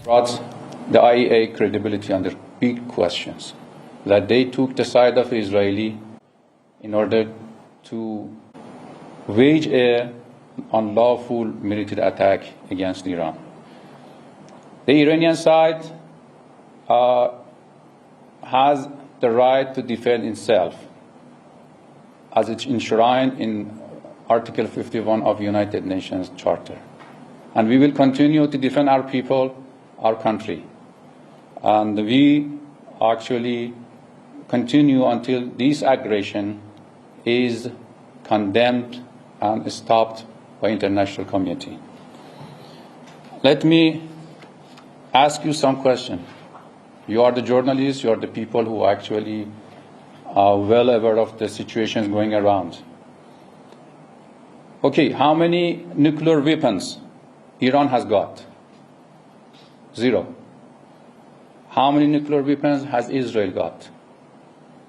brought the IEA credibility under big questions, that they took the side of Israeli in order to wage an unlawful military attack against Iran. The Iranian side has the right to defend itself, as it's enshrined in Article 51 of the United Nations Charter. And we will continue to defend our people, our country. And we actually continue until this aggression is condemned and stopped by international community. Let me ask you some question. You are the journalists, you are the people who actually are well aware of the situations going around. Okay, how many nuclear weapons Iran has got? 0. How many nuclear weapons has Israel got?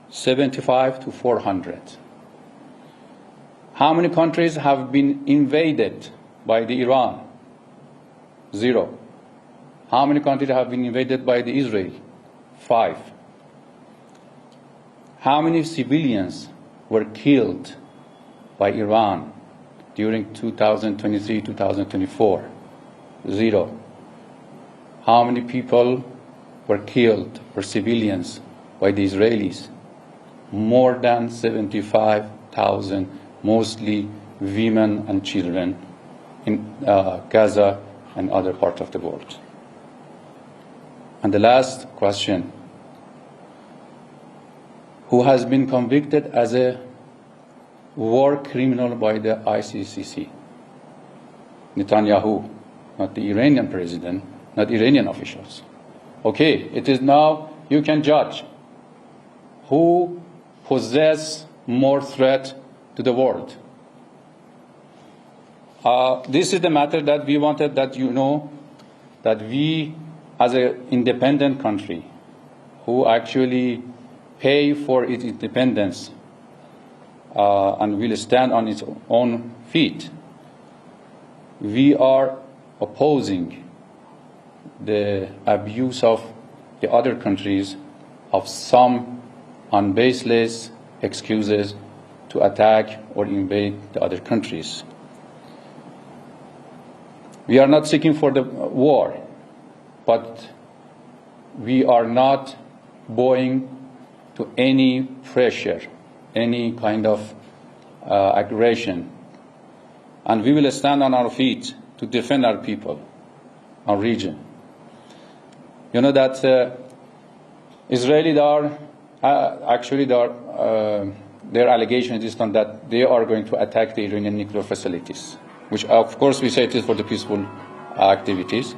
75 to 400. How many countries have been invaded by the Iran? 0. How many countries have been invaded by the Israel? 5. How many civilians were killed by Iran during 2023-2024? 0. How many people were killed, or civilians, by the Israelis? More than 75,000, mostly women and children in Gaza and other parts of the world. And the last question: who has been convicted as a war criminal by the ICC? Netanyahu, not the Iranian president, not Iranian officials. Okay, it is now you can judge who possess more threat to the world. This is the matter that we wanted that you know, that we as an independent country who actually pay for its independence and will stand on its own feet, we are opposing the abuse of the other countries of some unbaseless excuses to attack or invade the other countries. We are not seeking for the war, but we are not bowing to any pressure, any kind of aggression. And we will stand on our feet to defend our people, our region. You know that Israelis are their allegation is that they are going to attack the Iranian nuclear facilities, which of course we say it is for the peaceful activities.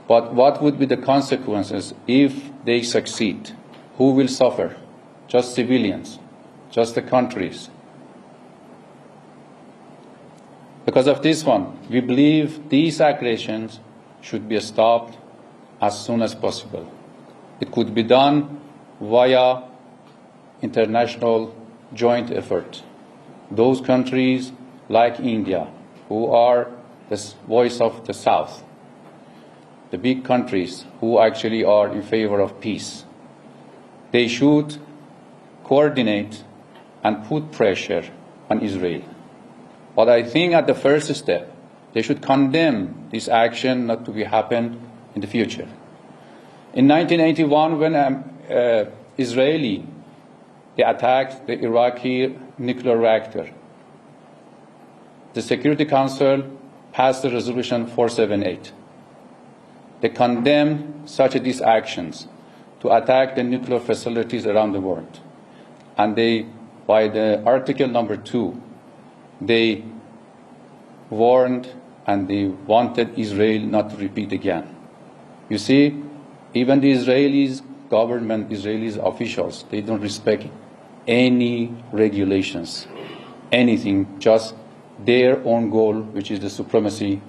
But what would be the consequences if they succeed? Who will suffer? Just civilians, just the countries. Because of this one, we believe these aggressions should be stopped as soon as possible. It could be done via international joint effort. Those countries like India, who are the voice of the South, the big countries who actually are in favor of peace, they should coordinate and put pressure on Israel. But I think at the first step, they should condemn this action not to be happen in the future. In 1981, when Israeli they attacked the Iraqi nuclear reactor, the Security Council passed the resolution 478. They condemned such these actions to attack the nuclear facilities around the world. And they, by the Article number 2, they warned and they wanted Israel not to repeat again. You see, even the Israelis government, Israeli officials, they don't respect any regulations, anything, just their own goal, which is the supremacy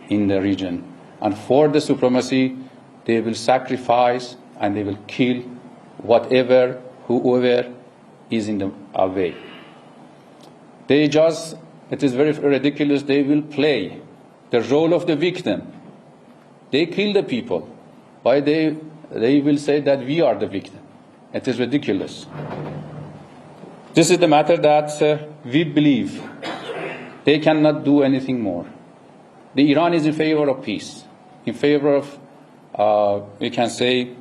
in the region. And for the supremacy, they will sacrifice and they will kill whatever, whoever is in the way. They just, it is very ridiculous, they will play the role of the victim They kill the people. Why they will say that we are the victim? It is ridiculous. This is the matter that we believe they cannot do anything more. The Iran is in favor of peace, in favor of, we can say,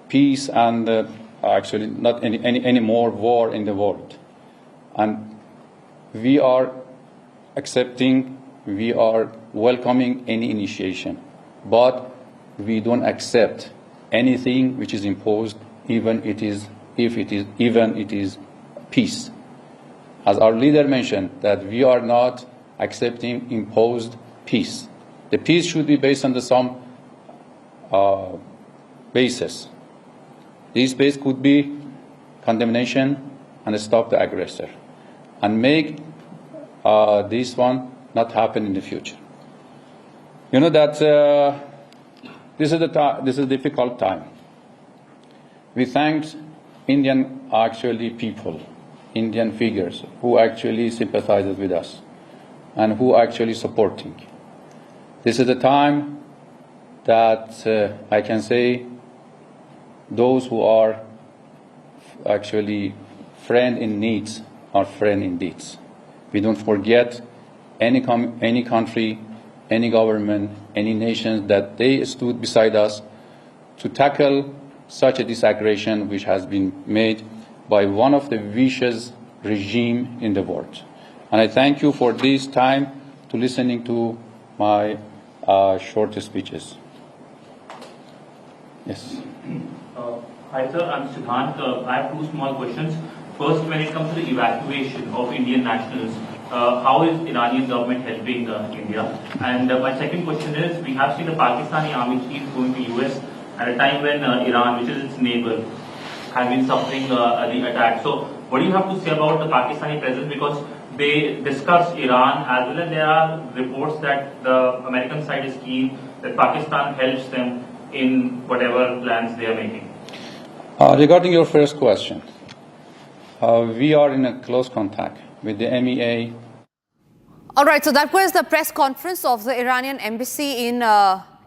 peace and actually not any more war in the world. And we are accepting, we are welcoming any initiation, but we don't accept anything which is imposed, even if it is peace. As our leader mentioned, that we are not accepting imposed peace. The peace should be based on some basis. This base could be condemnation and stop the aggressor, and make this one not happen in the future. You know that this is a difficult time. We thank Indian people, Indian figures who actually sympathizes with us and who actually supporting. This is a time that I can say those who are actually friend in needs are friend in deeds. We don't forget any country, any government, any nation that they stood beside us to tackle such a disaggregation which has been made by one of the vicious regime in the world. And I thank you for this time to listening to my short speeches. Yes. Hi sir, I'm Siddhant. I have two small questions. First, when it comes to the evacuation of Indian nationals, how is Iranian government helping India? And my second question is, we have seen the Pakistani army chief going to US at a time when Iran, which is its neighbor, has been suffering the attack. So what do you have to say about the Pakistani presence? Because they discuss Iran as well, and there are reports that the American side is keen that Pakistan helps them in whatever plans they are making. Regarding your first question, we are in a close contact with the MEA. All right, so that was the press conference of the Iranian embassy in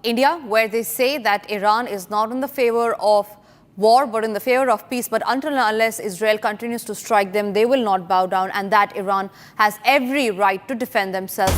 India, where they say that Iran is not in the favor of war, but in the favor of peace. But until and unless Israel continues to strike them, they will not bow down, and that Iran has every right to defend themselves.